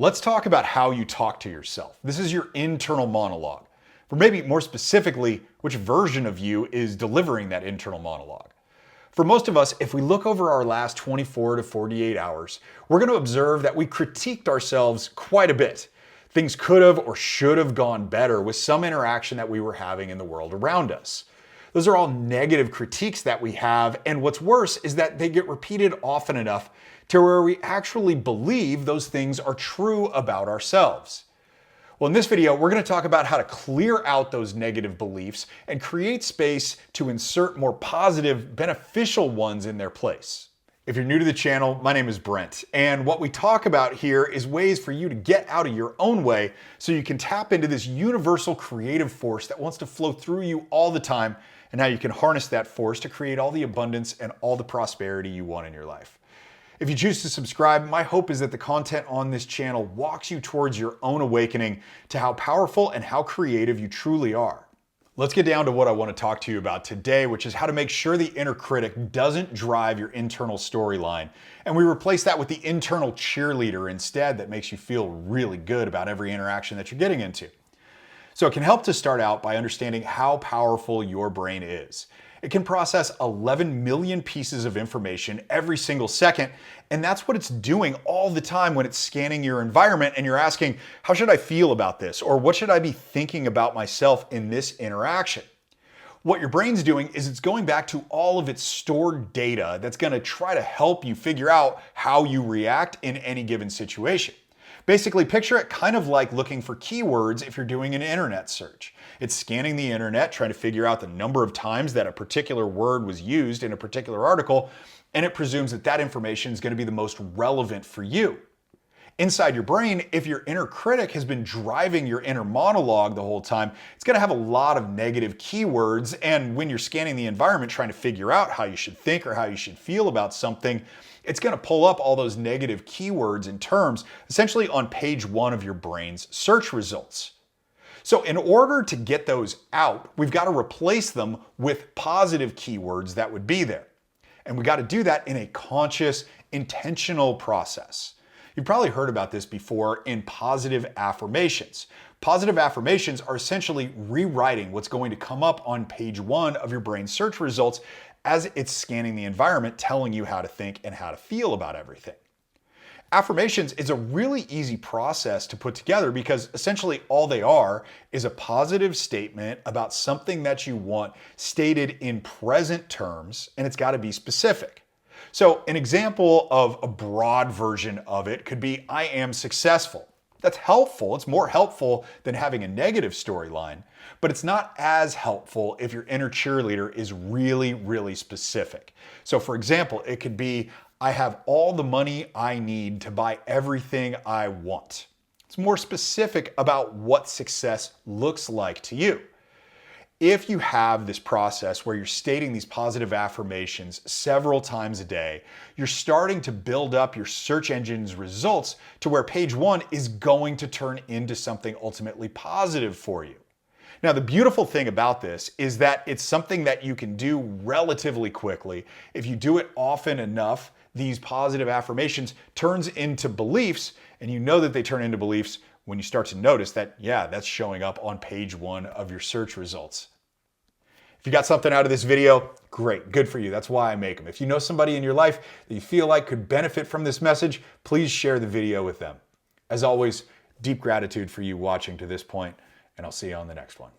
Let's talk about how you talk to yourself. This is your internal monologue. Or maybe more specifically, which version of you is delivering that internal monologue. For most of us, if we look over our last 24 to 48 hours, we're going to observe that we critiqued ourselves quite a bit. Things could have or should have gone better with some interaction that we were having in the world around us. Those are all negative critiques that we have, and what's worse is that they get repeated often enough to where we actually believe those things are true about ourselves. Well, in this video, we're going to talk about how to clear out those negative beliefs and create space to insert more positive, beneficial ones in their place. If you're new to the channel, my name is Brent, and what we talk about here is ways for you to get out of your own way so you can tap into this universal creative force that wants to flow through you all the time, and how you can harness that force to create all the abundance and all the prosperity you want in your life. If you choose to subscribe, my hope is that the content on this channel walks you towards your own awakening to how powerful and how creative you truly are. Let's get down to what I want to talk to you about today, which is how to make sure the inner critic doesn't drive your internal storyline, and we replace that with the internal cheerleader instead that makes you feel really good about every interaction that you're getting into. So it can help to start out by understanding how powerful your brain is. It can process 11 million pieces of information every single second, and that's what it's doing all the time when it's scanning your environment and you're asking, how should I feel about this? Or what should I be thinking about myself in this interaction? What your brain's doing is it's going back to all of its stored data that's going to try to help you figure out how you react in any given situation. Basically, picture it kind of like looking for keywords if you're doing an internet search. It's scanning the internet, trying to figure out the number of times that a particular word was used in a particular article, and it presumes that that information is going to be the most relevant for you. Inside your brain, if your inner critic has been driving your inner monologue the whole time, it's going to have a lot of negative keywords, and when you're scanning the environment trying to figure out how you should think or how you should feel about something, it's going to pull up all those negative keywords and terms essentially on page 1 of your brain's search results. So in order to get those out, we've got to replace them with positive keywords that would be there. And we got to do that in a conscious, intentional process. You've probably heard about this before in positive affirmations. Positive affirmations are essentially rewriting what's going to come up on page 1 of your brain's search results as it's scanning the environment, telling you how to think and how to feel about everything. Affirmations is a really easy process to put together because essentially all they are is a positive statement about something that you want stated in present terms, and it's got to be specific. So an example of a broad version of it could be, I am successful. That's helpful. It's more helpful than having a negative storyline, but it's not as helpful if your inner cheerleader is really, really specific. So for example, it could be, I have all the money I need to buy everything I want. It's more specific about what success looks like to you. If you have this process where you're stating these positive affirmations several times a day, you're starting to build up your search engine's results to where page 1 is going to turn into something ultimately positive for you. Now, the beautiful thing about this is that it's something that you can do relatively quickly. If you do it often enough, these positive affirmations turns into beliefs, and you know that they turn into beliefs when you start to notice that, yeah, that's showing up on page 1 of your search results. If you got something out of this video, great, good for you. That's why I make them. If you know somebody in your life that you feel like could benefit from this message, please share the video with them. As always, deep gratitude for you watching to this point, and I'll see you on the next one.